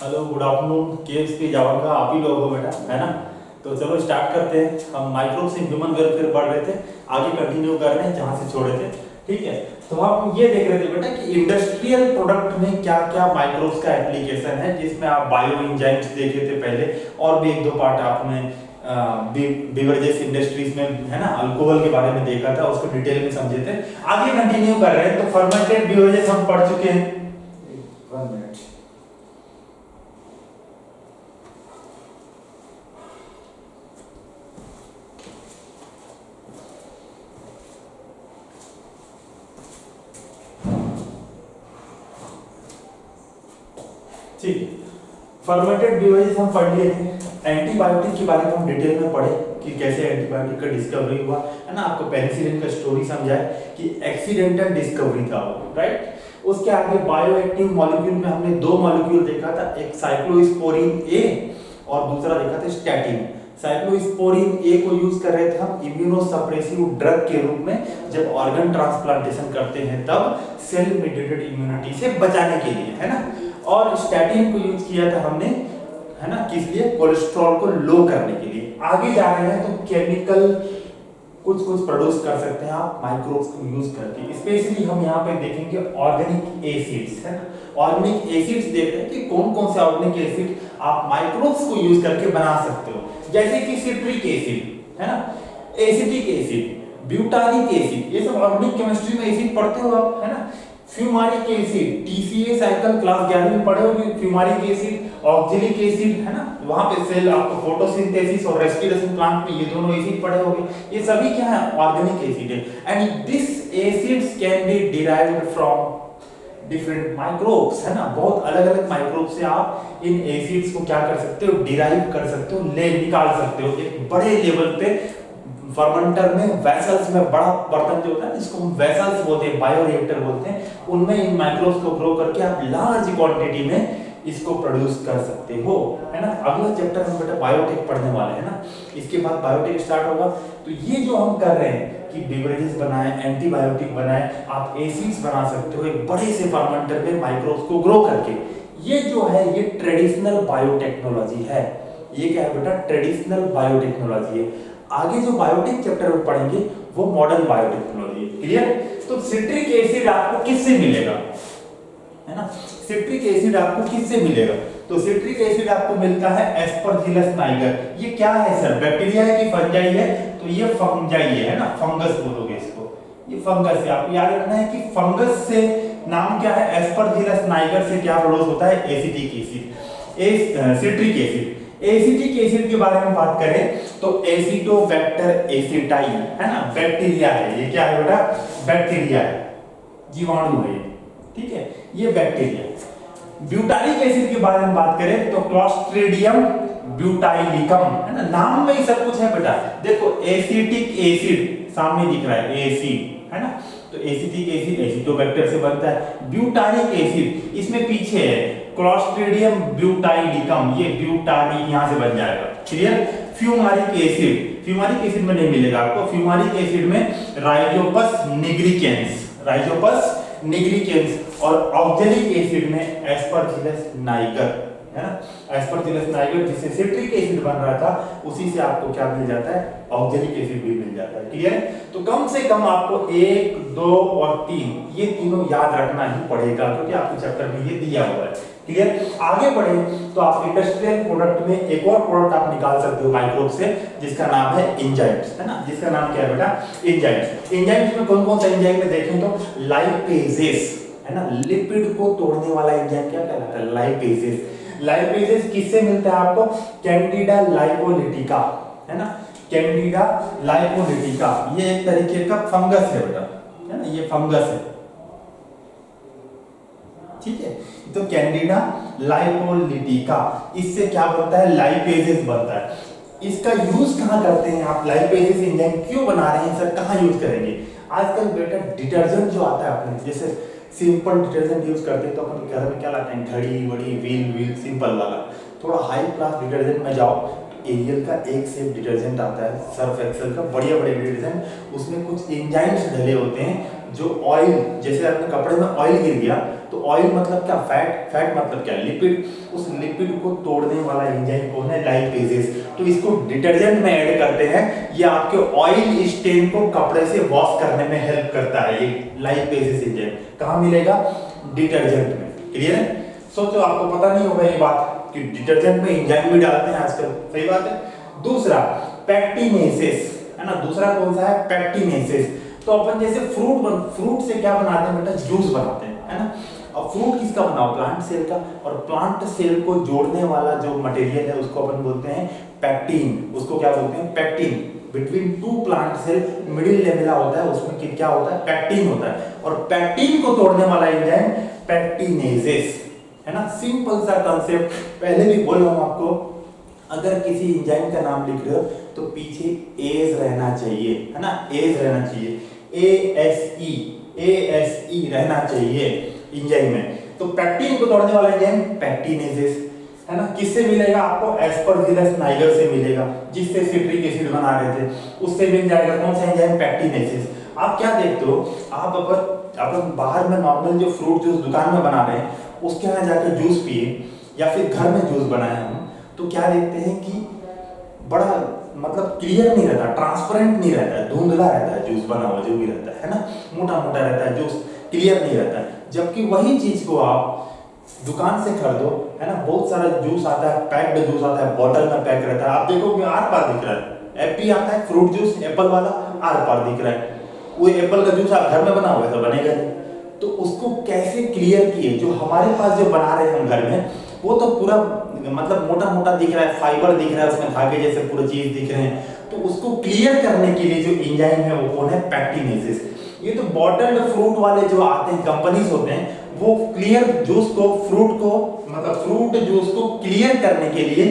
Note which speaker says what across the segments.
Speaker 1: Hello good afternoon. Ksp जावा का आप ही लोग हो बेटा, है ना। तो चलो स्टार्ट करते हैं। हम माइक्रोब्स इन ह्यूमन वेलफेयर पढ़ रहे थे, आगे कंटिन्यू कर रहे हैं जहाँ से छोड़े थे। ठीक है, तो हम ये देख रहे थे बेटा कि इंडस्ट्रियल प्रोडक्ट में क्या क्या माइक्रोब्स का एप्लीकेशन है, जिसमें आप बायो एंजाइम्स देखे थे पहले, और भी एक दो पार्ट आपने बिवरेजेस इंडस्ट्रीज में, है ना, अल्कोहल के बारे में देखा था, उसको डिटेल में समझे थे। आगे कंटिन्यू कर रहे हैं। तो फर्मेंटेड बिवरेजेस हम पढ़ चुके हैं। 1 मिनट। ठीक है, फर्मेंटेड बिवरेजेस हम पढ़ लिए थे। एंटीबायोटिक के बारे में हम डिटेल में पढ़े कि कैसे एंटीबायोटिक का डिस्कवरी हुआ, है ना। आपको पेनिसिलिन का स्टोरी समझाया कि एक्सीडेंटल डिस्कवरी था वो, राइट। उसके आगे बायोएक्टिव मॉलिक्यूल में हमने दो मॉलिक्यूल देखा था, एक साइक्लोस्पोरिन ए और दूसरा देखा था स्टैटिन। साइक्लोस्पोरिन ए को यूज कर रहे थे हम इम्यूनोसप्रेसिव ड्रग के रूप में, जब ऑर्गन ट्रांसप्लांटेशन करते हैं तब सेल मेडिएटेड इम्यूनिटी से बचाने के लिए, है ना। और स्टैटिन को यूज किया था हमने, है ना, किस लिए? कोलेस्ट्रॉल को लो करने के लिए। आगे जा रहे हैं तो केमिकल कुछ प्रोड्यूस कर सकते हैं आप माइक्रोब्स को यूज करके। स्पेशली हम यहाँ पे देखेंगे ऑर्गेनिक एसिड्स, है ना। ऑर्गेनिक एसिड्स देख रहे हैं कि कौन कौन से ऑर्गेनिक एसिड आप माइक्रोब्स को यूज करके बना सकते हो, जैसे कि सिट्रिक एसिड, है ना, एसिटिक एसिड, ब्यूटारिक एसिड, ये सब ऑर्गेनिक केमिस्ट्री में एसिड पढ़ते हो आप, है ना। फ्यूमारिक एसिड, टीसीए साइकिल क्लास 11 में पढ़े होंगे। फ्यूमारिक एसिड, ऑक्जेलिक एसिड, है ना, वहां पे सेल आपको फोटोसिंथेसिस और रेस्पिरेशन प्लांट में ये दोनों एसिड पढ़े होंगे। ये सभी क्या है? ऑर्गेनिक एसिड है। And this acids can be derived from different microbes, है ना। बहुत अलग अलग माइक्रोब से आप इन एसिड्स को क्या कर सकते हो? डिराइव कर सकते हो, ले निकाल सकते हो एक बड़े लेवल पे। फर्मेंटर में वेसल्स में, बड़ा बर्तन जो होता है जिसको हम वेसल्स बोलते हैं, बायोरिएक्टर बोलते हैं, उनमें इन माइक्रोब्स को ग्रो करके आप लार्ज क्वांटिटी में इसको प्रोड्यूस कर सकते हो, है ना। अगला चैप्टर हम बेटा बायोटेक पढ़ने वाले हैं ना, इसके बाद बायोटेक स्टार्ट होगा। तो ये जो हम कर रहे हैं कि बेवरेजेस बनाए, एंटीबायोटिक बनाए, आप एसिड्स बना सकते हो एक बड़े से फर्मेंटर में माइक्रोब्स को ग्रो करके। ये जो है ये ट्रेडिशनल बायोटेक्नोलॉजी है। ये क्या है बेटा? ट्रेडिशनल बायोटेक्नोलॉजी है। आगे जो बायोटेक चैप्टर में पढ़ेंगे वो मॉडर्न बायोटेक्नोलॉजी है। क्लियर? तो सिट्रिक एसिड आपको किससे मिलेगा, है ना। सिट्रिक एसिड आपको किससे मिलेगा? तो सिट्रिक एसिड आपको मिलता है एस्परजिलस नाइगर। ये क्या है सर? बैक्टीरिया है कि फंजाई है? तो ये फंजाई है ना, फंगस बोलोगे इसको, ये फंगस है। आपको याद रखना है कि फंगस से नाम क्या है? एस्परजिलस नाइगर से क्या प्रोड्यूस होता है? Acetic acid, citric acid. Acetic acid के बारे में बात करें तो एसिटोबैक्टर एसिटाइल, है ना, बैक्टीरिया है। ये क्या है बेटा? बैक्टीरिया है, जीवाणु है ये, ठीक है, ये बैक्टीरिया। ब्यूटारिक एसिड के बारे में बात करें तो क्लोस्ट्रिडियम ब्यूटाइलिकम, है ना, नाम में ही सब कुछ है बेटा। देखो एसिटिक एसिड सामने दिख रहा है, एसिड, है ना। तो एसिटिक एसिड एसिटोबैक्टर से बनता है। ब्यूटारिक एसिड इसमें पीछे है क्लोस्ट्रिडियम ब्यूटाइलिकम, ये ब्यूटारी यहां से बन जाएगा। क्लियर? फ्यूमारिक एसिड, फ्यूमारिक एसिड में नहीं मिलेगा आपको। फ्यूमारिक एसिड में राइजोपस निग्रिकेंस, राइजोपस निग्रिकेंस, और ऑक्जेलिक एसिड में एस्परजिलस नाइगर, है ना। एस्परजिलस नाइगर जिससे सिट्रिक एसिड बन रहा था, उसी से आपको क्या मिल जाता है? ऑक्जेलिक एसिड भी मिल जाता है। क्लियर? तो कम से कम आपको 1, 2 और 3 ये तीनों याद रखना ही पड़ेगा, क्योंकि आपको चैप्टर में ये दिया हुआ है। क्लियर? आगे बढ़े तो आप इंडस्ट्रियल प्रोडक्ट में एक और प्रोडक्ट आप निकाल सकते हो माइक्रोब से, जिसका नाम है एंजाइम्स, है ना। जिसका नाम क्या है बेटा? एंजाइम्स। एंजाइम्स में कौन कौन सा एंजाइम में देखें तो लाइपेजेस, है ना, लिपिड को तोड़ने वाला एंजाइम क्या कहलाता है? लाइपेजेस। लाइपेजेस किससे मिलता है आपको? कैंडिडा लाइपोलिटिका, है ना, कैंडिडा लाइपोलिटिका। ये एक तरीके का फंगस है बेटा, है ना, ये फंगस है, ठीक है। तो कैंडिडा लाइपोलिटिका, इससे क्या बनता है? लाइपेजेस बनता है। इसका यूज कहां करते हैं आप? लाइपेजेस एंजाइम क्यों बना रहे हैं सर, कहां यूज करेंगे? आजकल बेटा डिटर्जेंट जो आता है अपने, जैसे सिंपल डिटर्जेंट यूज करते हैं तो अपन घर में क्या लाते हैं? घड़ी वड़ी, व्हील सिंपल वाला। थोड़ा हाई क्लास डिटर्जेंट में जाओ, एरियल का एक सेफ डिटर्जेंट आता है, सर्फ एक्सेल का, बढ़िया बड़े डिटर्जेंट, उसमें कुछ एंजाइम्स डले होते हैं जो ऑयल, जैसे अपने कपड़े में ऑयल गिर गया तो ऑयल मतलब क्या, फैट, फैट मतलब क्या, लिपिड। उस लिपिड को तोड़ने वाला एंजाइम कौन है, लाइपेजेस। तो इसको डिटर्जेंट में ऐड करते हैं, ये आपके ऑयल स्टेन को कपड़े से वॉश करने में हेल्प करता है, ये लाइपेजेस एंजाइम। कहाँ मिलेगा, डिटर्जेंट में। क्लियर है। सोचो आपको पता नहीं होगा ये बात कि डिटर्जेंट में एंजाइम भी डालते हैं आजकल, सही बात है। दूसरा पैक्टिनेसेस, है ना, दूसरा कौन सा है, पैक्टिनेसेस। तो अपन जैसे फ्रूट से क्या बनाते हैं बेटा, जूस बनाते हैं, है ना। अब फ्रूट किसका बना हो, प्लांट सेल का, और प्लांट सेल को जोड़ने वाला जो मटेरियल है उसको अपन बोलते हैं पैक्टिन। उसको क्या बोलते हैं, pectin. Between two plant cell middle lamella होता है, उसमें क्या होता है, पैक्टिन होता है, और पैक्टिन को तोड़ने वाला एंजाइम पैक्टिनेसेस, है ना। सिंपल सा कॉन्सेप्ट, पहले भी बोल रहा हूं आपको, अगर किसी एंजाइम का नाम लिख रहे हो तो पीछे एज रहना चाहिए, है ना, एज रहना चाहिए, ASE रहना चाहिए एंजाइम में। तो पैक्टिन को तोड़ने वाला एंजाइम पैक्टिनेसेस, है ना। किससे मिलेगा आपको, एस्परजिलस नाइगर से मिलेगा, जिससे सिट्रिक एसिड बना रहे थे, उससे मिल जाएगा। कौन सा एंजाइम, पैक्टिनेसेस। आप क्या देखते हो, आप अपन बाहर में नॉर्मल जो फ्रूट जूस दुकान में बना रहे हैं, उसके यहाँ जाकर जूस पिए या फिर घर में जूस बनाए हम, तो क्या देखते हैं कि बड़ा मतलब क्लियर नहीं रहता, ट्रांसपेरेंट नहीं रहता है, धुंधला रहता है जूस बना हुआ जो भी रहता है ना, मोटा मोटा रहता है जूस, क्लियर नहीं रहता है। जबकि वही चीज को आप दुकान से खरीदो, है ना, बहुत सारा जूस आता है, पैक्ड जूस आता है, बॉटल में पैक रहता है, आप देखोगे आर पार दिख रहा है। एपी आता है फ्रूट जूस, एप्पल वाला, आर पार दिख रहा है। वो एप्पल का जूस आप घर में बना हुआ है तो बनेगा नहीं। तो उसको कैसे क्लियर किए, जो हमारे पास जो बना रहे हैं हम घर में, वो तो पूरा मतलब मोटा मोटा दिख रहा है, फाइबर दिख रहा है, उसमें धागे जैसे पूरे चीज दिख रहे हैं। तो उसको क्लियर करने के लिए जो एंजाइम है वो कौन है, पैक्टिनेसेस। ये तो बॉटल्ड फ्रूट वाले जो आते हैं, कंपनीज होते हैं, वो क्लियर जूस को, फ्रूट को, मतलब फ्रूट जूस को क्लियर करने के लिए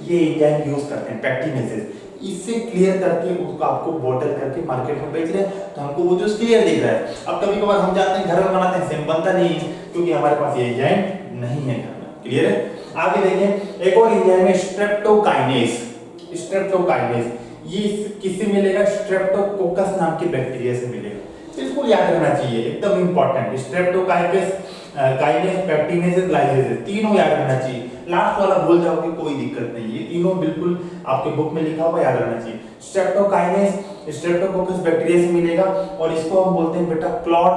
Speaker 1: ये एंजाइम यूज करते हैं, पैक्टिनेसेस। इससे क्लियर करके उसको आपको बॉटल करके मार्केट में बेच रहे हैं, तो हमको वो जूस क्लियर दिख रहा है। अब कभी कभार हम जाते हैं घर में बनाते हैं, सेम बनता नहीं है, क्योंकि हमारे पास ये एंजाइम नहीं है घर में। क्लियर है। आगे देखें, एक और एंजाइम है स्ट्रेप्टोकाइनेस। स्ट्रेप्टोकाइनेस ये किससे मिलेगा, स्ट्रेप्टोकोकस नाम के बैक्टीरिया से मिलेगा। बिल्कुल याद रखना चाहिए, एकदम इंपॉर्टेंट। स्ट्रेप्टोकाइनेस, काइनेस, पैक्टिनेसेस, लाइसेस, तीनों याद रखना चाहिए। लास्ट वाला भूल जाओगे कोई दिक्कत नहीं, ये तीनों बिल्कुल आपके बुक में लिखा हुआ, याद रखना चाहिए। स्ट्रेप्टोकाइनेस स्ट्रेप्टोकोकस बैक्टीरिया से मिलेगा, और इसको हम बोलते हैं बेटा क्लॉट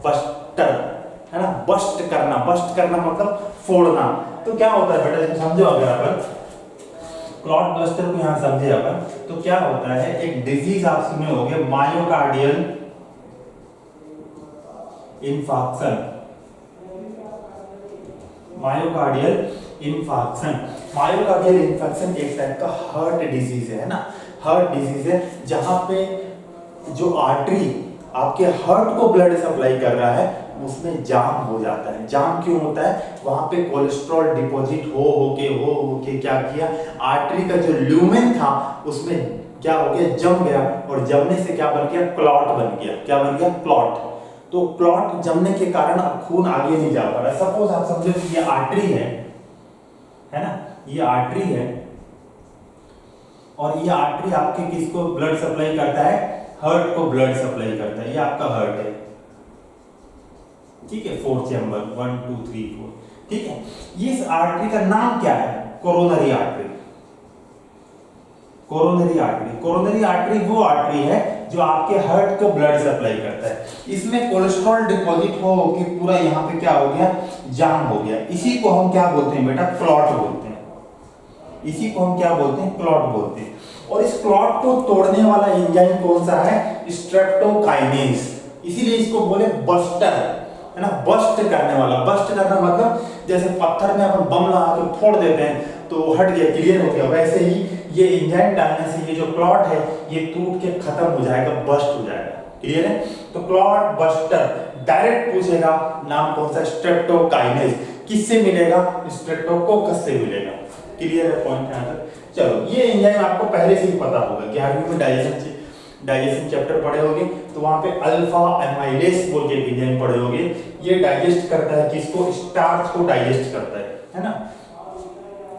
Speaker 1: बस्टर, है ना। बस्ट करना मतलब फोड़ना। तो क्या होता है बेटा, इसको समझो। अगर अपन क्लॉट बस्टर को यहाँ समझे अपन, तो क्या होता है, एक डिजीज आप सुने होंगे, मायोकार्डियल इन्फार्क्शन। मायोकार्डियल इन्फेक्शन एक टाइप का हार्ट डिजीज है ना, हार्ट डिजीज है, जहां पे जो आर्टरी आपके हार्ट को ब्लड सप्लाई कर रहा है उसमें जाम हो जाता है। जाम क्यों होता है, वहां पे कोलेस्ट्रॉल डिपॉजिट हो क्या किया, आर्टरी का जो ल्यूमेन था उसमें क्या हो गया, जम गया, और जमने से क्या बन गया, क्लॉट बन गया। क्या बन गया, क्लॉट। तो क्लॉट जमने के कारण खून आगे नहीं जा पा रहा। सपोज आप समझो कि ये आर्टरी है ना, ये आर्टरी है, और ये आर्टरी आपके किसको ब्लड सप्लाई करता है, हार्ट को ब्लड सप्लाई करता है। ये आपका हार्ट है, ठीक है, 4 चैम्बर, 1 2 3 4, ठीक है। ये इस आर्टरी का नाम क्या है, कोरोनरी आर्टरी। कोरोनरी आर्टरी वो आर्टरी है जो आपके हार्ट को ब्लड सप्लाई करता है। इसमें कोलेस्ट्रॉल डिपॉजिट हो कि पूरा यहाँ पे क्या हो गया, जाम हो गया। इसी को हम क्या बोलते हैं बेटा, क्लॉट बोलते हैं। इसी को हम क्या बोलते हैं, क्लॉट बोलते हैं। और इस क्लॉट को तोड़ने वाला एंजाइम कौन सा है, स्ट्रेप्टोकाइनेस। इसीलिए इसको बोले बस्टर, है ना, बस्ट करने वाला। बस्ट करना मतलब जैसे पत्थर में अपन बम लगा के फोड़ देते हैं तो हट गया, क्लियर हो गया, वैसे ही ये एंजाइम डालने से ये जो क्लॉट है ये टूट के खत्म हो जाएगा, बस्ट हो जाएगा। क्लियर है। तो क्लॉट बस्टर डायरेक्ट पूछेगा, नाम कौन सा, स्ट्रेप्टोकाइनेस। किससे मिलेगा, स्ट्रेप्टोकोकस से मिलेगा। क्लियर है पॉइंट यहाँ तक। चलो, ये एंजाइम आपको पहले से ही पता होगा, 11वीं में डाइजेशन चैप्टर पढ़े होंगे, तो वहां पे अल्फा एमाइलेस बोल के एंजाइम पढ़े होंगे। ये डाइजेस्ट करता है किसको, स्टार्च को डाइजेस्ट करता है ना।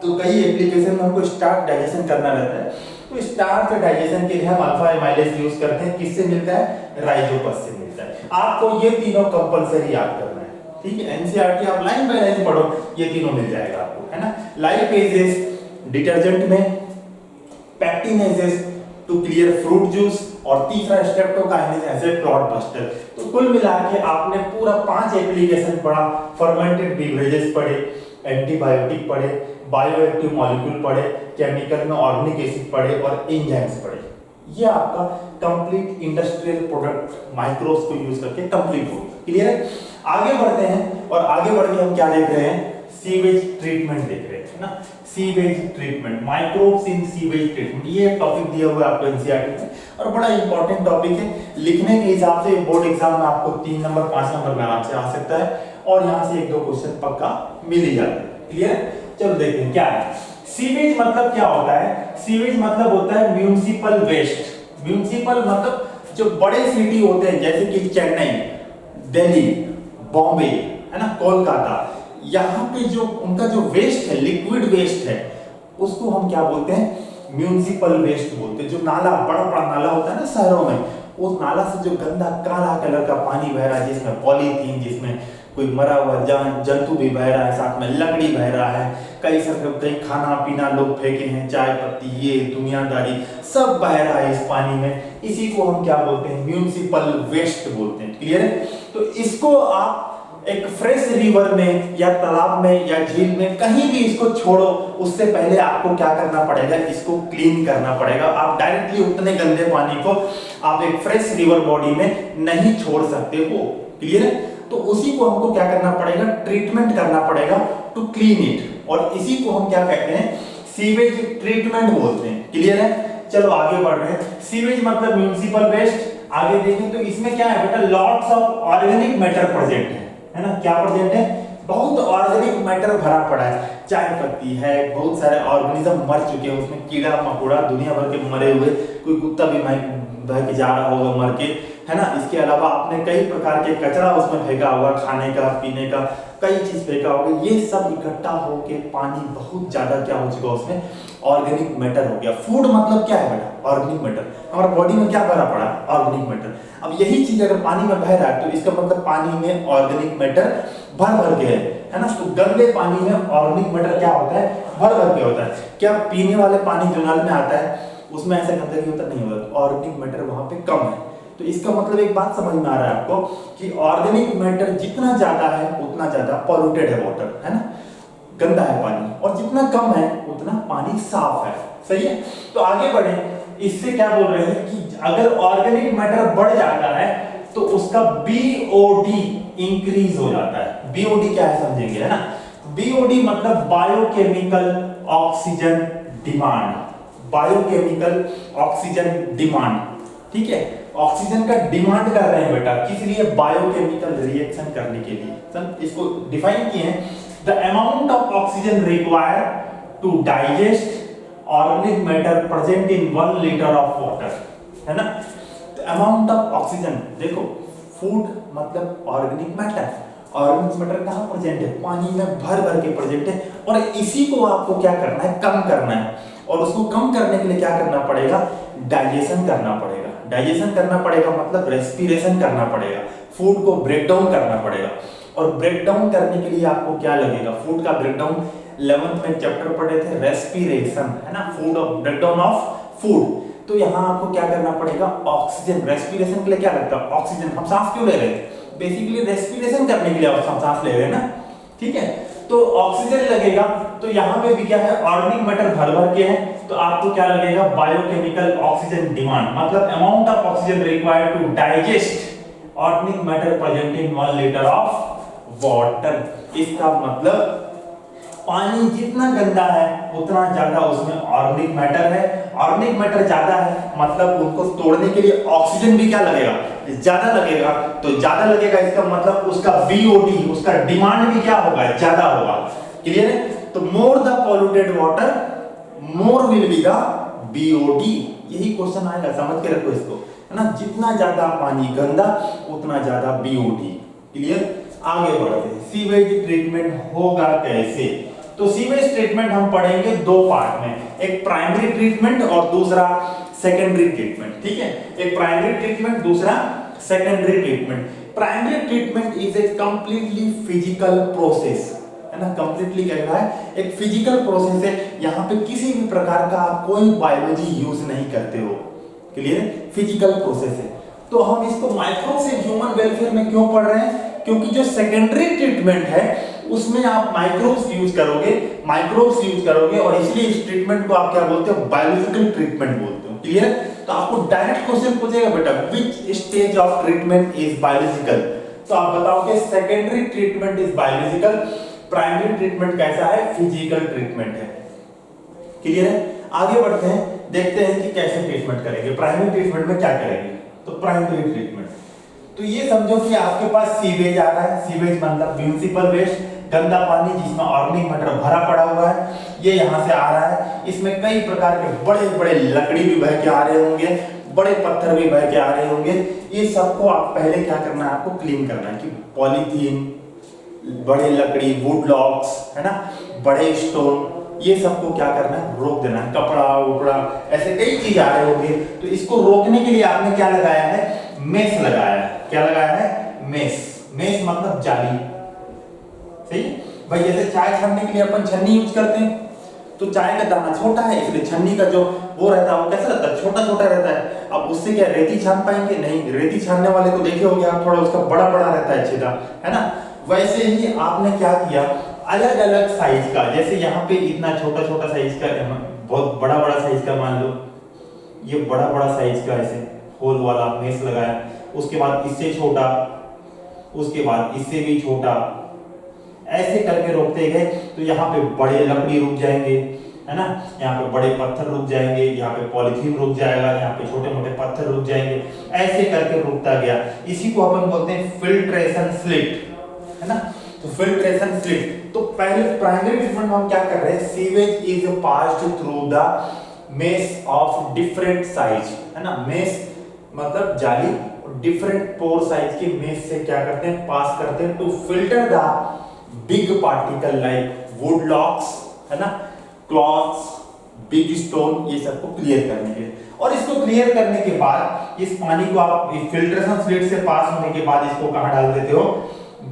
Speaker 1: तो कई एप्लीकेशन में हमको स्टार्च डाइजेशन करना रहता है, तो स्टार्च डाइजेशन के लिए हम अल्फा एमाइलेस यूज करते हैं। किससे मिलता है, राइजोपस से मिलता है। आपको ये तीनों कंपलसरी याद करना है, ठीक है, एनसीईआरटी आप लाइन बाय लाइन पढ़ो, ये तीनों मिल जाएगा आपको, है ना। लाइपेजेस डिटर्जेंट में, pectinases to clear fruit juice, और तीसरा streptokinase as a clot buster. तो कुल मिला के आपने पूरा 5 एप्लीकेशन पढ़ा, फर्मेंटेड बेवरेजेस पढ़े, एंटीबायोटिक पढ़े, बायोएक्टिव मॉलिक्यूल पढ़े, केमिकल में ऑर्गेनिक एसिड पढ़े और एंजाइम्स पढ़े। ये आपका कंप्लीट इंडस्ट्रियल प्रोडक्ट माइक्रोब्स को यूज करके कंप्लीट हो गया। क्लियर है। आगे बढ़ते हैं, और आगे बढ़ के हम क्या देख रहे हैं, सीवेज ट्रीटमेंट देख रहे हैं ना। Sewage treatment, microbes in sewage treatment, ये टॉपिक दिया हुआ है आपको एनसीईआरटी में, और बड़ा इंपॉर्टेंट टॉपिक है। लिखने के हिसाब से बोर्ड एग्जाम में आपको 3 नंबर 5 नंबर में आराम से आ सकता है, और यहाँ से 1-2 क्वेश्चन पक्का मिल ही जाते हैं। क्लियर है। चलो देखते हैं क्या है सीवेज। मतलब क्या होता है, सीवेज मतलब होता है म्यूनिसिपल वेस्ट। म्यूनिसिपल मतलब जो बड़े सिटी होते हैं, जैसे कि चेन्नई, दिल्ली, बॉम्बे, है ना, कोलकाता, यहाँ पे जो उनका जो वेस्ट है, लिक्विड वेस्ट है, उसको हम क्या बोलते हैं, म्यूनिसिपल वेस्ट बोलते हैं। जो नाला, बड़ा बड़ा नाला होता है ना शहरों में, उस नाला से जो गंदा काला कलर का पानी बह रहा है, जिसमें पॉलीथीन, जिसमें कोई मरा हुआ जंतु भी बह रहा है, साथ में लकड़ी बह रहा है, कई खाना पीना लोग फेंके हैं, चाय पत्ती, ये दुनियादारी सब बह रहा है इस पानी में, इसी को हम क्या बोलते हैं, म्यूनिसिपल वेस्ट बोलते हैं। क्लियर है। तो इसको आप एक फ्रेश रिवर में या तालाब में या झील में कहीं भी इसको छोड़ो, उससे पहले आपको क्या करना पड़ेगा, इसको क्लीन करना पड़ेगा। आप डायरेक्टली उतने गंदे पानी को आप एक फ्रेश रिवर बॉडी में नहीं छोड़ सकते हो। क्लियर है। तो उसी को हमको क्या करना पड़ेगा, ट्रीटमेंट करना पड़ेगा टू क्लीन इट, और इसी को हम क्या कहते हैं, सीवेज ट्रीटमेंट बोलते हैं। क्लियर है। चलो आगे बढ़ रहे हैं। सीवेज मतलब म्यूनिसिपल वेस्ट। आगे देखें तो इसमें क्या है बेटा, lots of organic matter present है ना। क्या प्रेजेंट है, बहुत ऑर्गेनिक मैटर भरा पड़ा है, चाय पत्ती है, बहुत सारे ऑर्गेनिज्म मर चुके हैं उसमें, कीड़ा मकोड़ा दुनिया भर के मरे हुए, कोई कुत्ता भी बह के जा रहा होगा मर के, है ना। इसके अलावा आपने कई प्रकार के कचरा उसमें फेंका होगा, खाने का, पीने का, कई चीज फेंका होगा, ये सब इकट्ठा होके पानी बहुत ज्यादा क्या हो चुका, उसमें ऑर्गेनिक मैटर हो गया। फूड मतलब क्या है बेटा, ऑर्गेनिक मैटर। हमारा बॉडी में क्या भरा पड़ा है, ऑर्गेनिक मैटर। अब यही चीज अगर पानी में बह रहा है तो इसका मतलब पानी में ऑर्गेनिक मैटर भर भर के है ना। तो गंदे पानी में ऑर्गेनिक मैटर क्या होता है, भर भर के होता है। क्या पीने वाले पानी जो नल में आता है उसमें ऐसा गंदगी होता नहीं होता, ऑर्गेनिक मैटर वहां पे कम है। तो इसका मतलब एक बात समझ में आ रहा है आपको कि ऑर्गेनिक मैटर जितना ज्यादा है उतना ज्यादा पॉल्यूटेड है वाटर, है ना, गंदा है पानी, और जितना कम है उतना पानी साफ है। सही है। तो आगे बढ़े, इससे क्या बोल रहे हैं कि अगर ऑर्गेनिक मैटर बढ़ जाता है तो उसका बीओडी इंक्रीज हो जाता है। बीओडी क्या है समझेंगे, है ना। बीओडी मतलब biochemical oxygen demand, biochemical oxygen demand. ठीक है, ऑक्सीजन का डिमांड कर रहे हैं बेटा, किस लिए, बायोकेमिकल रिएक्शन करने के लिए। सब इसको डिफाइन किए हैं, the amount of oxygen required to digest organic matter present in 1 litre of water, है ना। अमाउंट ऑफ ऑक्सीजन, देखो फूड मतलब ऑर्गेनिक मैटर, ऑर्गेनिक मैटर कहाँ प्रेजेंट है, पानी में भर भर के प्रेजेंट है, और इसी को आपको क्या करना है, कम करना है। और उसको कम करने के लिए क्या करना पड़ेगा, डाइजेशन करना पड़ेगा। डाइजेशन करना पड़ेगा मतलब रेस्पिरेशन करना पड़ेगा, फूड को ब्रेक डाउन करना पड़ेगा। और ब्रेक डाउन करने के लिए आपको क्या लगेगा, फूड का ब्रेक डाउन 11th में चैप्टर पढ़े थे, रेस्पिरेशन, है ना, food of break down of food. तो यहाँ आपको क्या करना पड़ेगा, ऑक्सीजन, रेस्पिरेशन के लिए क्या लगता है, ऑक्सीजन। हम सांस क्यों ले रहे हैं, बेसिकली रेस्पिरेशन करने के लिए हम सांस ले रहे हैं ना। ठीक है, तो ऑक्सीजन लगेगा, तो यहाँ पे भी क्या है, ऑर्गेनिक मैटर भर भर के है, तो आपको क्या लगेगा, बायोकेमिकल ऑक्सीजन डिमांड, मतलब amount of oxygen required to digest organic matter present in 1 litre of water. इसका मतलब पानी जितना गंदा है उतना ज्यादा उसमें ऑर्गेनिक मैटर है। ऑर्गेनिक मैटर ज्यादा है मतलब उनको तोड़ने के लिए ऑक्सीजन भी क्या लगेगा, ज्यादा लगेगा। तो ज्यादा लगेगा इसका मतलब उसका बीओडी, उसका डिमांड भी क्या होगा, ज्यादा होगा। क्लियर है। तो more the polluted water more will be the BOD. यही क्वेश्चन आएगा, समझ के रखो इसको, है ना। जितना ज्यादा पानी गंदा उतना ज्यादा बीओडी। क्लियर। आगे बढ़ते हैं, सीवेज ट्रीटमेंट होगा कैसे। तो सीवेज ट्रीटमेंट हम पढ़ेंगे 2 पार्ट में, एक प्राइमरी ट्रीटमेंट और दूसरा सेकेंडरी ट्रीटमेंट। ठीक है, एक प्राइमरी ट्रीटमेंट, दूसरा secondary treatment. Primary treatment is a completely physical process, है ना, कंप्लीटली क्या रहा है, एक फिजिकल प्रोसेस है। यहाँ पे किसी भी प्रकार का आप कोई बायोलॉजी यूज नहीं करते हो, क्लियर है, फिजिकल प्रोसेस है। तो हम इसको माइक्रो से ह्यूमन वेलफेयर में क्यों पढ़ रहे हैं, क्योंकि जो सेकेंडरी ट्रीटमेंट है उसमें आप माइक्रोब्स यूज करोगे और इसलिए इस ट्रीटमेंट को आप क्या बोलते हो, बायोलॉजिकल ट्रीटमेंट बोलते हो, क्लियर। तो आपको डायरेक्ट क्वेश्चन पूछेगा बेटा which stage of treatment is biological, तो आप बताओगे secondary treatment is biological, primary treatment कैसा है, फिजिकल ट्रीटमेंट है, क्लियर है। आगे बढ़ते हैं, देखते हैं कि कैसे ट्रीटमेंट करेंगे। प्राइमरी ट्रीटमेंट में क्या करेंगे, तो प्राइमरी ट्रीटमेंट, तो ये समझो कि आपके पास सीवेज आ रहा है, सीवेज मतलब म्युनिसिपल वेस्ट, गंदा पानी जिसमें ऑर्गेनिक मैटर भरा पड़ा हुआ है, ये यहाँ से आ रहा है। इसमें कई प्रकार के बड़े बड़े लकड़ी भी बह के आ रहे होंगे, बड़े पत्थर भी बह के आ रहे होंगे। ये सबको आप पहले क्या करना है, आपको क्लीन करना है कि पॉलीथीन, बड़े लकड़ी, वुड लॉक्स, है ना, बड़े स्टोन, ये सबको क्या करना है, रोक देना है। कपड़ा उपड़ा ऐसे कई चीज आ रहे होंगे, तो इसको रोकने के लिए आपने क्या लगाया है, मेस लगाया है। क्या लगाया है, मेस। मेस मतलब जाली, सही भाई। जैसे चाय छानने के लिए अपन छन्नी यूज करते हैं, तो चाय का दाना छोटा है इसलिए छन्नी का जो वो रहता है वो कैसा रहता है, छोटा छोटा रहता है। अब उससे क्या रेती छान पाएंगे, नहीं। रेती छानने वाले को देखे होंगे आप, थोड़ा उसका बड़ा बड़ा रहता है छेदा, है ना। वैसे ही आपने क्या किया, अलग अलग साइज का, जैसे यहाँ पे इतना छोटा छोटा साइज का, बहुत बड़ा बड़ा साइज का, मान लो ये बड़ा बड़ा साइज का ऐसे होल वाला मेस लगाया, उसके बाद इससे छोटा, उसके बाद इससे भी छोटा, ऐसे करके रोकते गए। तो यहाँ पे बड़े लकड़ी रुक जाएंगे, है ना, यहाँ पे बड़े पत्थर रुक जाएंगे, यहाँ पे पॉलीथीन रुक जाएगा, यहाँ पे छोटे मोटे पत्थर रुक जाएंगे, ऐसे करके रुकता गया। इसी को अपन बोलते हैं फिल्ट्रेशन स्लिट, है ना। तो फिल्ट्रेशन स्लिट, तो पहले प्राइमरी ट्रीटमेंट में हम क्या कर रहे हैं, sewage is passed through the mesh of different size, है ना। मेस मतलब जाली, डिफरेंट पोर साइज के मेस से क्या करते हैं, पास करते हैं to filter the big particle like wood logs, है ना, क्लॉथ्स, बिग स्टोन, ये सबको क्लियर करने के लिए। और इसको क्लियर करने के बाद इस पानी को आप फिल्ट्रेशन स्लिट से पास होने के बाद इसको कहां डाल देते हो,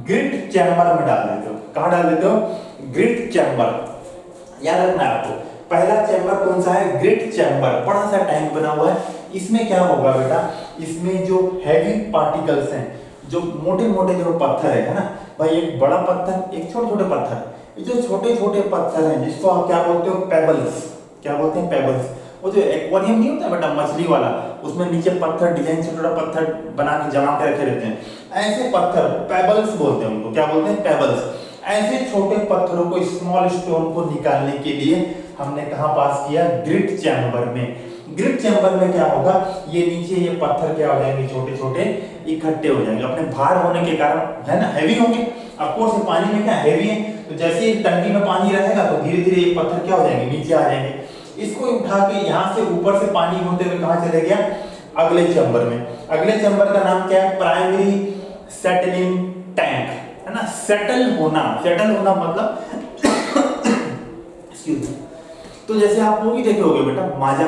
Speaker 1: ग्रिट चैम्बर में डाल देते हो। कहां डाल देते हो, ग्रिट चैम्बर। याद रखना है आपको, पहला चैम्बर कौन सा है, ग्रिट चैम्बर, बड़ा सा टैंक बना हुआ है। इसमें क्या होगा बेटा, इसमें जो हैवी पार्टिकल्स हैं, जो मोटे मोटे जो पत्थर है ना भाई, एक बड़ा पत्थर, एक छोटे छोटे पत्थर, ये जो छोटे छोटे पत्थर हैं जिसको आप क्या बोलते हो, पेबल्स। क्या बोलते हैं, पेबल्स। वो जो एक्वेरियम नहीं होता बेटा मछली वाला, उसमें नीचे पत्थर डिजाइन से छोटा पत्थर बना के जमा के रखे रहते हैं, ऐसे पत्थर पेबल्स बोलते हैं उनको। क्या बोलते हैं, पेबल्स। ऐसे छोटे पत्थरों को, स्मॉल स्टोन को निकालने के लिए हमने कहां पास किया, ग्रिट चैम्बर में। ग्रिट चैम्बर में क्या होगा, ये नीचे ये पत्थर क्या हो जाएंगे, छोटे छोटे इकट्ठे हो जाएंगे अपने भार होने के कारण, है ना, हैवी होंगे। ऑफ कोर्स पानी में क्या हैवी है, तो जैसे ही टंकी में पानी रहेगा तो धीरे धीरे ये पत्थर क्या हो जाएंगे, नीचे आ जाएंगे। इसको उठा के यहाँ से ऊपर से पानी होते हुए कहां चले गया, अगले चैम्बर में। अगले चैम्बर का नाम क्या है, प्राइमरी सेटलिंग टैंक, है ना। सेटल होना, सेटल होना मतलब तो जैसे आप वो भी देखे होगे बेटा, माजा,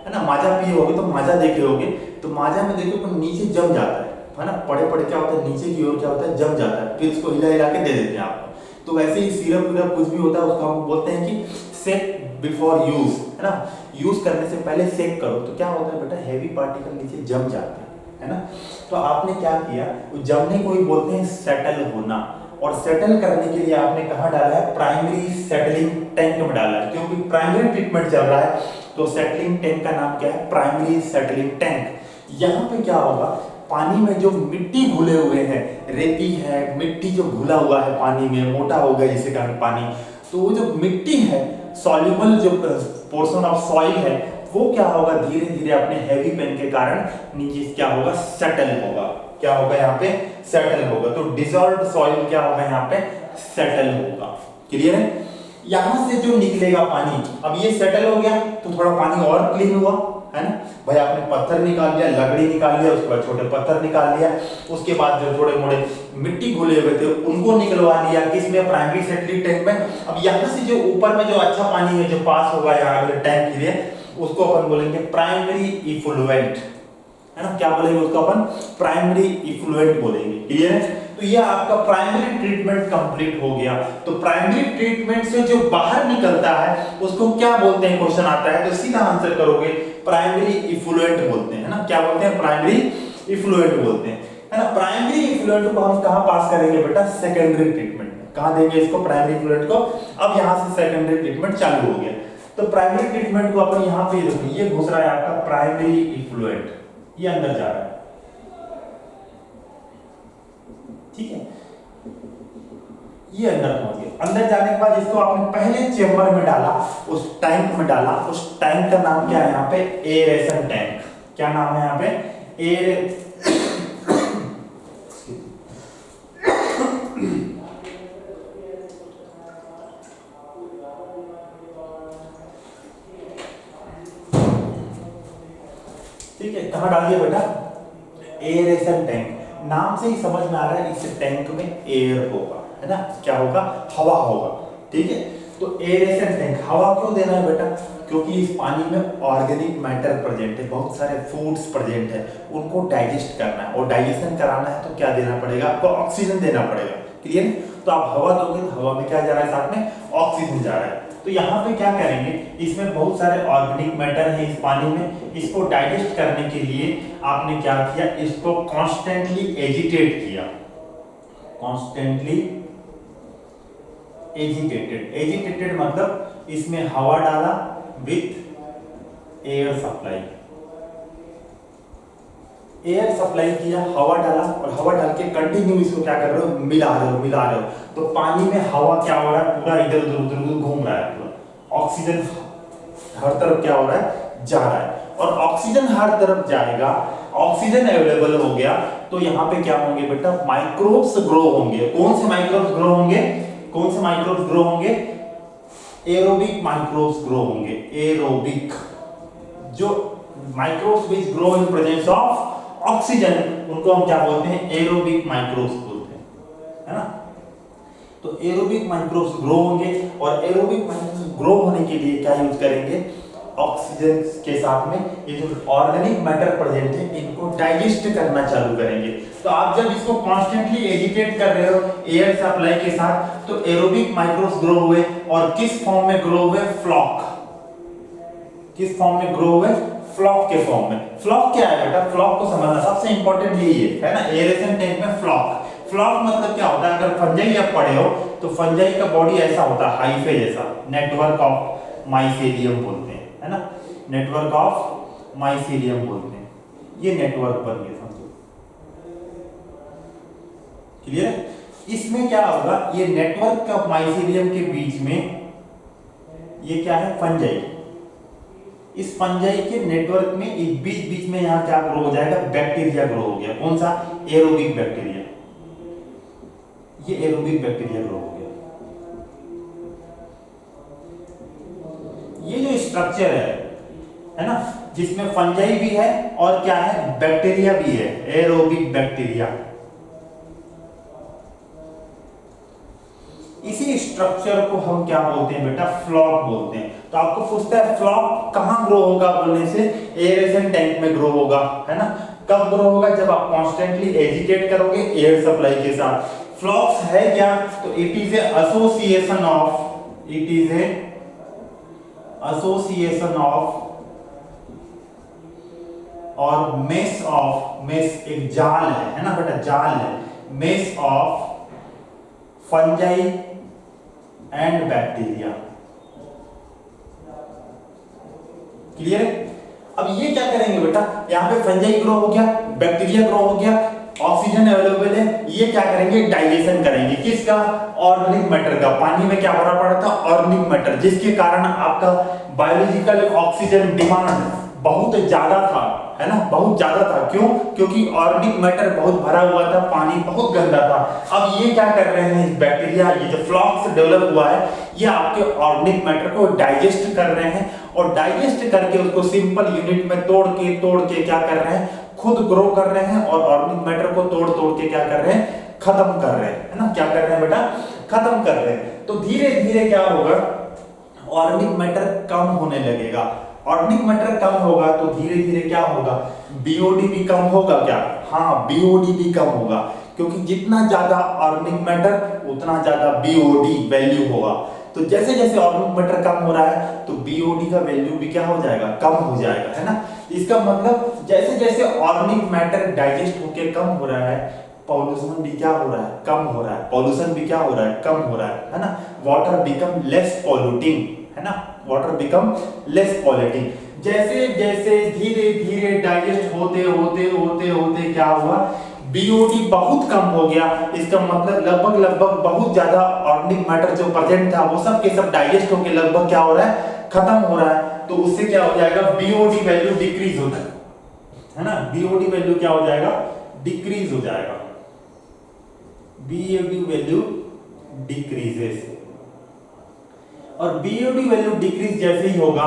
Speaker 1: है ना, माजा पिए होगे तो माजा देखे होगे, तो माजा में देखो तो नीचे जम जाता है ना, पड़े पड़े क्या होता है, नीचे की ओर क्या होता है, जम जाता है, फिर इसको हिला हिला के दे देते हैं आपको। तो वैसे ही सिरप विरप कुछ भी होता है उसको हम बोलते हैं कि सेक बिफोर यूज, है ना, यूज करने से पहले सेक करो। तो क्या होता है बेटा, हैवी पार्टिकल नीचे जम जाते हैं, है ना। तो आपने क्या किया, जमने को ही बोलते हैं सेटल होना। और सेटल करने के लिए आपने कहां डाला है, प्राइमरी सेटलिंग टैंक में डाला है, क्योंकि प्राइमरी ट्रीटमेंट चल रहा है। तो सेटलिंग टैंक का नाम क्या है, प्राइमरी सेटलिंग टैंक। यहाँ पे क्या होगा, पानी में जो मिट्टी घुले हुए हैं, रेती है, मिट्टी जो घुला हुआ है पानी में, मोटा हो गया जिसके कारण पानी, तो वो जो मिट्टी है, सॉल्युबल जो पोर्शन ऑफ सॉइल है, वो क्या होगा, धीरे धीरे अपने हैवी पेन के कारण नीचे क्या होगा, सेटल होगा। क्या होगा, यहाँ पे सेटल होगा। तो डिसॉल्व्ड सॉइल क्या होगा, यहाँ पे सेटल होगा। क्लियर है। यहां से जो निकलेगा पानी, अब ये सेटल हो गया तो थोड़ा पानी और क्लीन हुआ, है ना भाई। आपने पत्थर निकाल लिया, लकड़ी निकाल लिया, उसके बाद छोटे पत्थर निकाल लिया, उसके बाद जो थोड़े मोड़े मिट्टी घुले हुए थे उनको निकलवा लिया, किसमें, प्राइमरी सेटलिंग टैंक में। अब यहाँ से जो ऊपर में जो अच्छा पानी है जो पास होगा यहाँ अगले टैंक के लिए, उसको अपन बोलेंगे प्राइमरी इफ्लुएंट, है ना, क्या बोलेंगे उसको अपन, प्राइमरी इफ्लुएंट बोलेंगे। क्लियर है? तो ये आपका प्राइमरी ट्रीटमेंट कंप्लीट हो गया। तो प्राइमरी ट्रीटमेंट से जो बाहर निकलता है उसको क्या बोलते हैं, क्वेश्चन आता है तो सीधा आंसर करोगे प्राइमरी इफ्लुएंट बोलते हैं, है ना, क्या बोलते हैं, प्राइमरी इफ्लुएंट बोलते हैं, है ना। प्राइमरी इफ्लुएंट को हम कहां पास करेंगे बेटा, सेकेंडरी ट्रीटमेंट में। कहां देंगे इसको, प्राइमरी इफ्लुएंट को। अब यहां से सेकेंडरी ट्रीटमेंट चालू हो गया। तो प्राइमरी ट्रीटमेंट को अपन यहां पे देखो, ये घुस रहा है आपका प्राइमरी इफ्लुएंट, ये अंदर जा रहा है, ठीक है, ये अंदर पहुंच गया। अंदर जाने के बाद इसको आपने पहले चेंबर में डाला, उस टैंक में डाला। उस टैंक का नाम क्या है यहाँ पे, एरेशन टैंक। क्या नाम है यहाँ पे, ठीक है, कहां डाल दिया बेटा, एरेशन टैंक। नाम से ही समझ में आ रहा है इस टैंक में एयर होगा, है ना, क्या होगा, हवा होगा, ठीक है। तो एरेशन टैंक, हवा क्यों देना है बेटा, क्योंकि इस पानी में ऑर्गेनिक मैटर प्रेजेंट है, बहुत सारे फूड्स प्रेजेंट है, उनको डाइजेस्ट करना है, और डाइजेशन कराना है तो क्या देना पड़ेगा आपको, ऑक्सीजन देना पड़ेगा। क्लियर? तो आप हवा दोगे तो हवा में क्या जा रहा है, साथ में ऑक्सीजन जा रहा है। तो यहाँ पे क्या करेंगे, इसमें बहुत सारे ऑर्गेनिक मैटर है इस पानी में, इसको डाइजेस्ट करने के लिए आपने क्या किया, इसको कॉन्स्टेंटली एजिटेट किया, कॉन्स्टेंटली एजिटेटेड। एजिटेटेड मतलब इसमें हवा डाला with air supply, air supply किया, हवा डाला, और हवा डाल के कंटिन्यू इसको क्या कर रहे हो, मिला रहे हो। तो पानी में हवा क्या हो रहा है, पूरा इधर उधर घूम रहा है, पूरा ऑक्सीजन हर तरफ क्या हो रहा है, जा रहा है। और ऑक्सीजन हर तरफ जाएगा, ऑक्सीजन अवेलेबल हो गया, तो यहाँ पे क्या होंगे बेटा, माइक्रोब्स ग्रो होंगे। कौन से माइक्रोब्स ग्रो होंगे, कौन से माइक्रोब्स ग्रो होंगे, एरोबिक माइक्रोब्स ग्रो होंगे। एरोबिक, जो microbes which grow in presence of oxygen, उनको हम क्या बोलते हैं, एरोबिक माइक्रोब्स बोलते हैं, है ना। तो एरोबिक माइक्रोब्स ग्रो होंगे, और एरोबिक माइक्रोब्स ग्रो होने के लिए क्या यूज करेंगे, ऑक्सीजन के साथ में ये जो ऑर्गेनिक मैटर प्रेजेंट है इनको डाइजेस्ट करना चालू करेंगे। तो आप जब इसको कॉन्स्टेंटली एजिटेट कर रहे हो एयर सप्लाई के साथ, तो एरोबिक माइक्रोब्स ग्रो हुए, और किस फॉर्म में ग्रो हुए, फ्लॉक। किस फॉर्म में ग्रो हुए, फ्लॉक के फॉर्म में। फ्लॉक क्या है बेटा, फ्लॉक को समझना सबसे इंपॉर्टेंट यही है ना, एरेशन टैंक में फ्लॉक। फ्लॉक मतलब क्या होता है, अगर फंजाई आप पढ़े हो तो फंजाई का बॉडी ऐसा होता है, हाइफे जैसा, नेटवर्क ऑफ माइसेलियम बोलते हैं, है ना, नेटवर्क ऑफ माइसेलियम बोलते हैं। ये नेटवर्क बन गया, समझो। क्लियर? इसमें क्या होगा, ये नेटवर्क ऑफ माइसेलियम के बीच में ये क्या है, फंजाई। इस फंजाई के नेटवर्क में एक बीच में यहां क्या ग्रो हो जाएगा, बैक्टीरिया ग्रो हो गया। कौन सा, एरोबिक बैक्टीरिया। ये एरोबिक बैक्टीरिया ग्रो हो गया। ये जो स्ट्रक्चर है ना, जिसमें फंजाई भी है और क्या है, बैक्टीरिया भी है, एरोबिक बैक्टीरिया। इसी स्ट्रक्चर को हम क्या बोलते हैं बेटा, फ्लॉक बोलते हैं। तो आपको पूछता है फ्लॉक कहां ग्रो होगा बोलने से, एरेशन टैंक में ग्रो होगा, है ना। कब ग्रो होगा, जब आप कॉन्स्टेंटली एजिटेट करोगे एयर सप्लाई के साथ। फ्लॉक्स है क्या, तो it is a association of, it is a association of और मेश ऑफ, मेश एक जाल है ना बेटा, जाल है, mesh of fungi and bacteria. Clear है? अब ये क्या करेंगे बेटा, यहाँ पे फंजाई ग्रो हो गया, बैक्टीरिया ग्रो हो गया, ऑक्सीजन अवेलेबल है, ये क्या करेंगे, डाइजेशन करेंगे। किसका, ऑर्गेनिक मैटर का। पानी में क्या भरा पड़ा था, ऑर्गेनिक मैटर, जिसके कारण आपका बायोलॉजिकल ऑक्सीजन डिमांड बहुत ज्यादा था, है ना, बहुत ज्यादा था। क्यों, क्योंकि ऑर्गेनिक मैटर बहुत भरा हुआ था, पानी बहुत गंदा था। अब ये क्या कर रहे हैं, बैक्टीरिया, ये जो फ्लॉक्स डेवलप हुआ है, ये आपके ऑर्गेनिक मैटर को डाइजेस्ट कर रहे हैं, और डाइजेस्ट करके उसको सिंपल यूनिट में तोड़ के क्या कर रहे हैं, खुद ग्रो कर रहे हैं, और ऑर्गेनिक मैटर को तोड़ के क्या कर रहे हैं, खत्म कर रहे हैं, है ना। क्या कर रहे हैं बेटा, खत्म कर रहे हैं। तो धीरे धीरे क्या होगा, ऑर्गेनिक मैटर कम होने लगेगा। ऑर्गेनिक मैटर कम होगा तो धीरे धीरे क्या होगा, बीओडी भी कम होगा क्या, हाँ बीओडी भी कम होगा, क्योंकि जितना ज्यादा ऑर्गेनिक मैटर उतना ज्यादा बीओडी वैल्यू होगा। तो जैसे जैसे ऑर्गेनिक मैटर कम हो रहा है तो बीओडी का वैल्यू भी क्या हो जाएगा, कम हो जाएगा, है ना। इसका मतलब जैसे जैसे ऑर्गेनिक मैटर डाइजेस्ट होकर कम हो रहा है, पॉल्यूशन भी क्या हो रहा है, कम हो रहा है, पॉल्यूशन भी क्या हो रहा है, कम हो रहा है ना। वाटर बिकम लेस पॉल्यूटिंग, है ना, वाटर बिकम लेस पॉल्यूटिंग। जैसे जैसे धीरे धीरे डाइजेस्ट होते होते होते होते क्या हुआ, बीओडी बहुत कम हो गया। इसका मतलब लगभग लगभग बहुत ज्यादा ऑर्गेनिक मैटर जो प्रेजेंट था वो सब के सब डाइजेस्ट होके लगभग क्या हो रहा है, खत्म हो रहा है। तो उससे क्या हो जाएगा, बीओडी वैल्यू डिक्रीज होता है ना, बीओडी वैल्यू क्या हो जाएगा, डिक्रीज हो जाएगा, बीओडी वैल्यू डिक्रीजेस। और बीओडी वैल्यू डिक्रीज जैसे ही होगा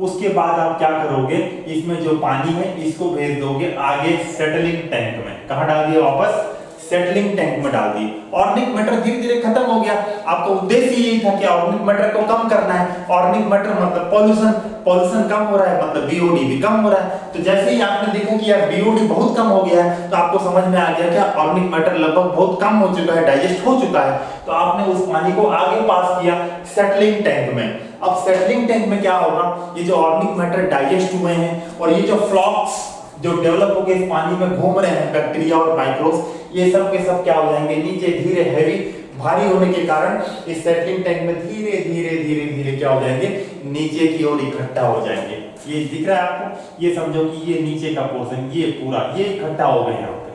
Speaker 1: उसके बाद आप क्या करोगे, इसमें जो पानी है इसको भेज दोगे आगे सेटलिंग टैंक में। कहां डाल दिए, वापस सेटलिंग टैंक में डाल दिए। ऑर्गेनिक मैटर धीरे धीरे खत्म हो गया। आपका उद्देश्य यही था कि ऑर्गेनिक मैटर को कम करना है। ऑर्गेनिक मैटर मतलब पॉल्यूशन, पॉल्यूशन कम हो रहा है मतलब बीओडी भी कम हो रहा है। तो जैसे ही आपने देखा कि यार बीओडी बहुत कम हो गया है तो आपको समझ में आ गया कि ऑर्गेनिक मैटर लगभग बहुत कम हो चुका है, डाइजेस्ट हो चुका है। तो आपने उस पानी को आगे पास किया सेटलिंग टैंक में। अब सेटलिंग टैंक में क्या होगा, ये जो ऑर्गेनिक मैटर डाइजेस्ट हुए हैं और ये जो फ्लॉक्स जो डेवलप होकर इस पानी में घूम रहे हैं, बैक्टीरिया और माइक्रोब्स, ये सब के सब क्या हो जाएंगे, नीचे धीरे हैवी भारी होने के कारण इस सेटलिंग टैंक में धीरे धीरे धीरे धीरे क्या हो जाएंगे, नीचे की ओर इकट्ठा हो जाएंगे। ये दिख रहा है आपको, ये समझो कि ये नीचे का पोर्शन ये पूरा ये इकट्ठा हो गए यहाँ पे,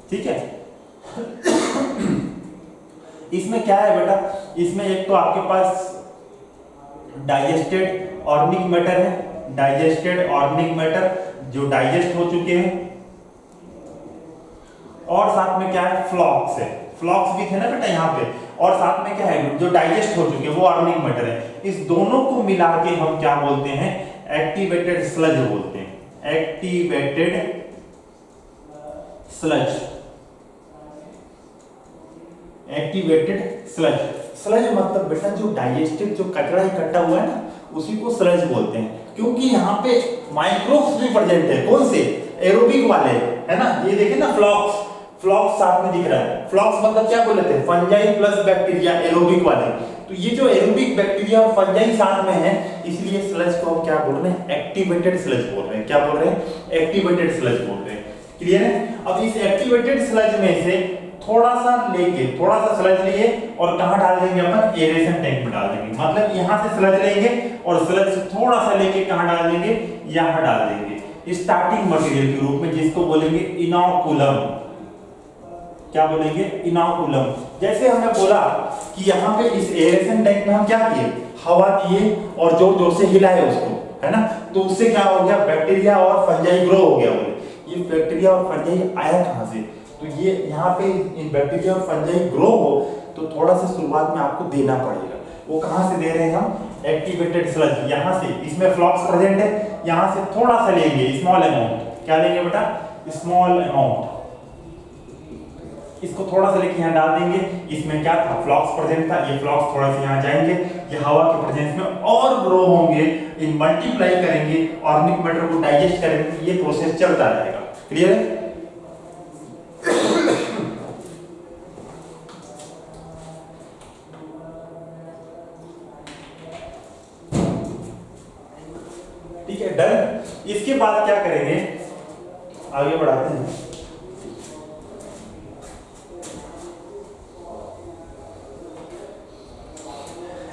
Speaker 1: ठीक है। इसमें क्या है बेटा, इसमें एक तो आपके पास डाइजेस्टेड ऑर्गेनिक मैटर है, डाइजेस्टेड ऑर्गेनिक मैटर जो डाइजेस्ट हो चुके हैं, और साथ में क्या है, फ्लॉक्स है, फ्लॉक्स भी थे ना बेटा यहाँ पे, और साथ में क्या है जो डाइजेस्ट हो चुके हैं वो ऑर्गेनिक मैटर है। इस दोनों को मिला के हम क्या बोलते हैं, एक्टिवेटेड स्लज बोलते हैं, activated sludge, activated sludge. Sludge मतलब बेटा जो डाइजेस्टेड जो कचरा इकट्ठा हुआ है ना उसी को स्लज बोलते हैं, क्योंकि यहाँ पे माइक्रोब्स भी प्रेजेंट है। कौन से, एरोबिक वाले, है ना। ये देखिए ना फ्लॉक्स, फ्लॉक्स साथ में दिख रहा है। फ्लॉक्स मतलब क्या बोले थे, फंजाई प्लस बैक्टीरिया, एरोबिक वाले। तो ये जो एरोबिक बैक्टीरिया और फंजाई साथ में है, इसलिए स्लज को हम क्या बोल रहे हैं, एक्टिवेटेड स्लज बोल रहे हैं। क्या बोल रहे हैं, एक्टिवेटेड स्लज बोल रहे हैं। क्लियर है। अब इस एक्टिवेटेड स्लज में से थोड़ा सा लेके, थोड़ा सा स्लज लिए और कहां डाल देंगे अपन, एरेशन टैंक में डाल देंगे। मतलब यहां से स्लज लेंगे और स्लज से थोड़ा सा लेके कहां डाल देंगे, यहां डाल देंगे स्टार्टिंग मटेरियल के रूप में, जिसको बोलेंगे इनोकुलम। क्या बोलेंगे, इनोकुलम। जैसे हमने बोला कि यहाँ पे इस एरेशन टैंक में हम क्या किए, हवा दिए और जोर जोर से हिलाए उसको, है ना। तो उससे क्या हो गया, बैक्टीरिया और फंजाई ग्रो हो गया। बोले ये बैक्टीरिया और फंजाई आया कहां से, तो ये यहाँ पे इन बैक्टीरिया और फंजाई ग्रो हो तो थोड़ा सा शुरुआत में आपको देना पड़ेगा। वो कहाँ से दे रहे हैं हम, एक्टिवेटेड स्लज। यहाँ से, इसमें फ्लॉक्स प्रेजेंट है, यहाँ से थोड़ा सा लेंगे, स्मॉल अमाउंट। क्या लेंगे बेटा, स्मॉल अमाउंट। इसको थोड़ा सा लेके यहाँ डाल देंगे। इसमें क्या था, फ्लॉक्स प्रेजेंट था, ये फ्लॉक्स थोड़ा सा यहाँ जाएंगे, ये हवा के प्रेजेंस में और ग्रो होंगे, इन मल्टीप्लाई करेंगे, ऑर्गेनिक मैटर को डाइजेस्ट करेंगे। ये प्रोसेस चलता रहेगा। क्लियर है। ठीक है, डन। इसके बाद क्या करेंगे, आगे बढ़ाते हैं।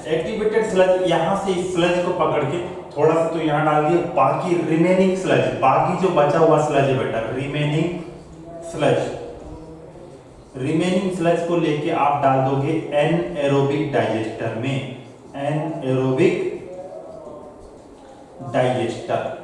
Speaker 1: एक्टिवेटेड स्लज, यहां से इस स्लज को पकड़ के थोड़ा सा तो यहां डाल दिए, बाकी रिमेनिंग स्लज, बाकी जो बचा हुआ स्लज है बेटा, रिमेनिंग स्लज, रिमेनिंग स्लज को लेके आप डाल दोगे एनएरोबिक डाइजेस्टर में, एनएरोबिक डाइजेस्टर।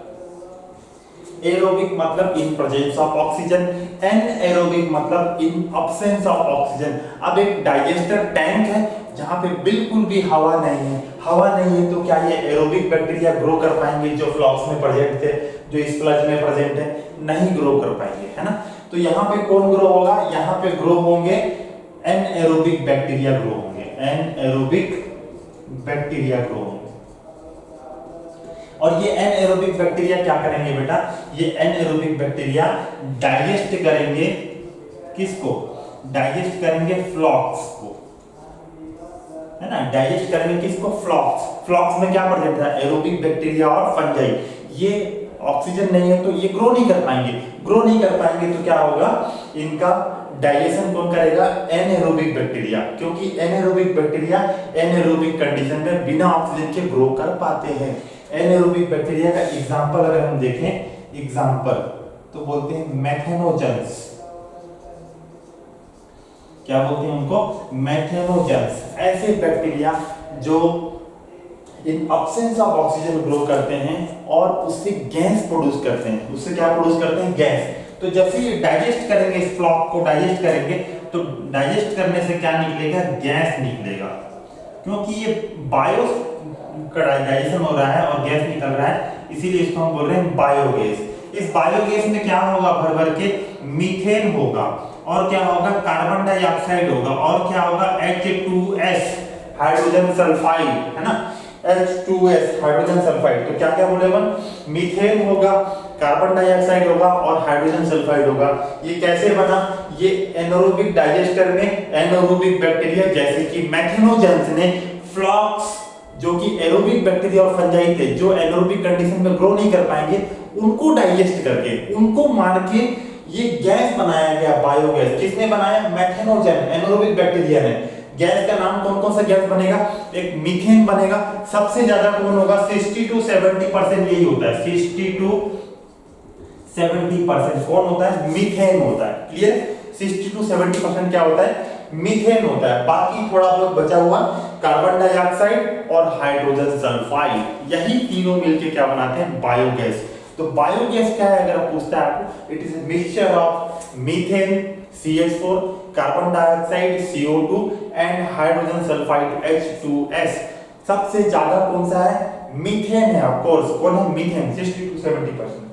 Speaker 1: एरोबिक मतलब in presence of oxygen, anaerobic मतलब इन अब्सेंस ऑफ ऑक्सीजन। अब एक डाइजेस्टर टैंक है जहां पे बिल्कुल भी हवा नहीं है, हवा नहीं है तो क्या ये एरोबिक बैक्टीरिया ग्रो कर पाएंगे जो फ्लॉक्स में प्रेजेंट थे, जो इस स्लज में प्रेजेंट है, नहीं ग्रो कर पाएंगे, है ना। तो यहाँ पे कौन ग्रो होगा, यहाँ पे ग्रो होंगे एनएरोबिक बैक्टीरिया ग्रो होंगे, एनएरोबिक बैक्टीरिया ग्रो होंगे। और ये एनएरोबिक बैक्टीरिया क्या करेंगे बेटा, ये एनएरोबिक बैक्टीरिया डाइजेस्ट करेंगे किसको, डाइजेस्ट करेंगे फ्लॉक्स को, है ना, डाइजेस्ट करेंगे किसको, फ्लॉक्स। फ्लॉक्स में क्या प्रेजेंट है, एरोबिक बैक्टीरिया और फंजाई। ये ऑक्सीजन नहीं है तो ये ग्रो नहीं कर पाएंगे, ग्रो नहीं कर पाएंगे तो क्या होगा, इनका डाइजेशन कौन करेगा, एनएरोबिक बैक्टीरिया, क्योंकि एनएरोबिक बैक्टीरिया एनएरोबिक कंडीशन में बिना ऑक्सीजन के ग्रो कर पाते हैं। एनएरोबिक बैक्टीरिया का एग्जांपल अगर हम देखें, एग्जांपल तो बोलते हैं मेथेनोजेंस, क्या बोलते हैं उनको, मेथेनोजेंस। ऐसे बैक्टीरिया जो इन अब्सेंस ऑफ ऑक्सीजन ग्रो करते हैं और उससे गैस प्रोड्यूस करते हैं, उससे क्या प्रोड्यूस करते हैं, गैस। तो जैसे ये डाइजेस्ट करेंगे, इस फ्लॉक को डाइजेस्ट करेंगे तो डाइजेस्ट करने से क्या निकलेगा, गैस निकलेगा, क्योंकि ये बायो का डाइजेशन हो रहा है और गैस निकल रहा है, इसीलिए इसको हम बोल रहे हैं बायोगैस। इस बायोगैस में क्या होगा, भर भर के मीथेन होगा, और क्या होगा, कार्बन डाइऑक्साइड होगा, और क्या होगा, H2S हाइड्रोजन सल्फाइड, है ना, H2S हाइड्रोजन सल्फाइड। तो क्या क्या बोले अपन, मीथेन होगा, कार्बन डाइऑक्साइड होगा और हाइड्रोजन सल्फाइड होगा। ये कैसे बना, ये एनारोबिक डाइजेस्टर में एनारोबिक बैक्टीरिया जैसे कि मेथेनोजेंस ने फ्लॉक्स, जो कि एरोबिक बैक्टीरिया और फंजाई थे, जो एनारोबिक कंडीशन में ग्रो नहीं कर पाएंगे, उनको डाइजेस्ट करके, उनको मार के ये गैस बनाया गया, बायोगैस। किसने बनाया, मेथेनोजेन, एनारोबिक बैक्टीरिया ने। गैस का नाम कौन कौन सा गैस बनेगा, एक मीथेन बनेगा, सबसे ज्यादा कौन होगा, 60 to 70% यही होता है, 60 to 70% कौन होता है, मीथेन होता है। क्लियर, 60 to 70% क्या होता है, मीथेन होता है। बाकी थोड़ा बहुत बचा हुआ कार्बन डाइऑक्साइड और हाइड्रोजन सल्फाइड, यही तीनों मिलके क्या बनाते हैं, बायोगैस। तो बायोगैस क्या है, अगर पूछता है आपको, it is a mixture of methane CH4, carbon dioxide CO2 and hydrogen sulphide H2S। सबसे ज्यादा कौन सा है, मीथेन है, ऑफ कोर्स। कौन है, मीथेन, 60 to 70%।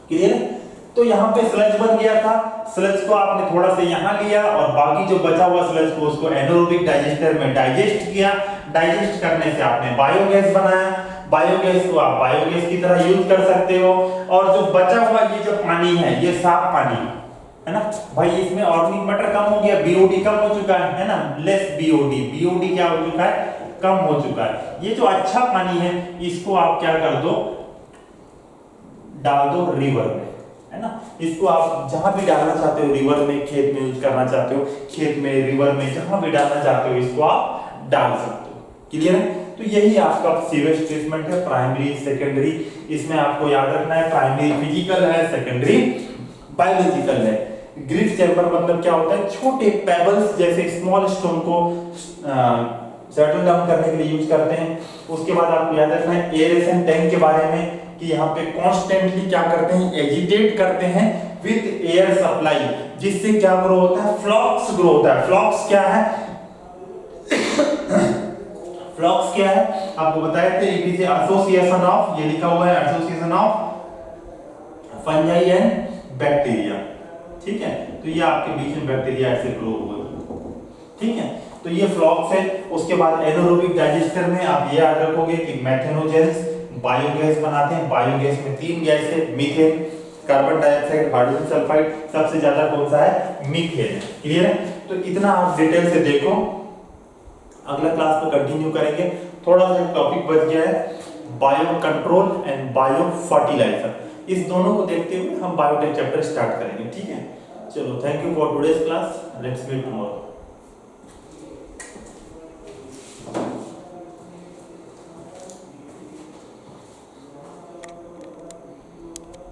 Speaker 1: क्लियर है। तो यहाँ पे स्लज बन गया था, स्लज को आपने थोड़ा सा यहाँ लिया और बाकी जो बचा हुआ स्लज को उसको एनारोबिक डाइजेस्टर में डाइजेस्ट किया, डाइजेस्ट करने से आपने बायोगैस बनाया। बायोगैस को आप बायोगैस की तरह यूज कर सकते हो। और जो बचा हुआ ये जो पानी है, ये साफ पानी है ना भाई, इसमें ऑर्गेनिक मैटर कम हो गया, BOD कम हो चुका है ना, लेस BOD क्या हो चुका है, कम हो चुका है। ये जो अच्छा पानी है इसको आप क्या कर दो, डाल दो रिवर में, है ना। इसको आप जहां भी डालना चाहते हो, रिवर में, खेत में यूज करना चाहते हो, खेत में, रिवर में, जहां भी डालना चाहते हो इसको आप डाल सकते हो। क्लियर है। तो यही आपका सीवेज ट्रीटमेंट है, प्राइमरी सेकेंडरी। इसमें आपको याद रखना है, प्राइमरी फिजिकल है, सेकेंडरी बायोलॉजिकल है। ग्रिफ चैम्बर मतलब क्या होता है, छोटे पेबल्स जैसे स्मॉल स्टोन को सेटल डाउन करने के लिए यूज करते हैं। उसके बाद आपको याद रखना है एरेशन टैंक के बारे में, कि यहाँ पे कॉन्स्टेंटली क्या करते हैं, एजिटेट करते हैं विद एयर सप्लाई, जिससे क्या ग्रो होता है, फ्लॉक्स ग्रो होता है। फ्लॉक्स क्या है, फ्लॉक्स क्या है आपको बताए थे, इट इज एसोसिएशन ऑफ, ये लिखा हुआ है association of fungi and bacteria. ठीक है, तो ये आपके बीच में बैक्टीरिया ऐसे ग्रो हुए, ठीक है। तो ये फ्लॉक्स है। उसके बाद एनारोबिक डाइजेस्टर में आप ये याद रखोगे कि मेथेनोजेंस बायोगैस बनाते हैं। बायोगैस में 3 गैस है, methane, carbon dioxide, hydrogen sulphide. सबसे ज्यादा कौन सा है, मीथेन। क्लियर है। तो इतना आप डिटेल से देखो, अगला क्लास में कंटिन्यू करेंगे। थोड़ा सा टॉपिक बच गया है, bio control and bio fertiliser. इस दोनों को देखते हुए हम बायोटेक चैप्टर स्टार्ट करेंगे। ठीक है, चलो, thank you for today's class, let's meet tomorrow.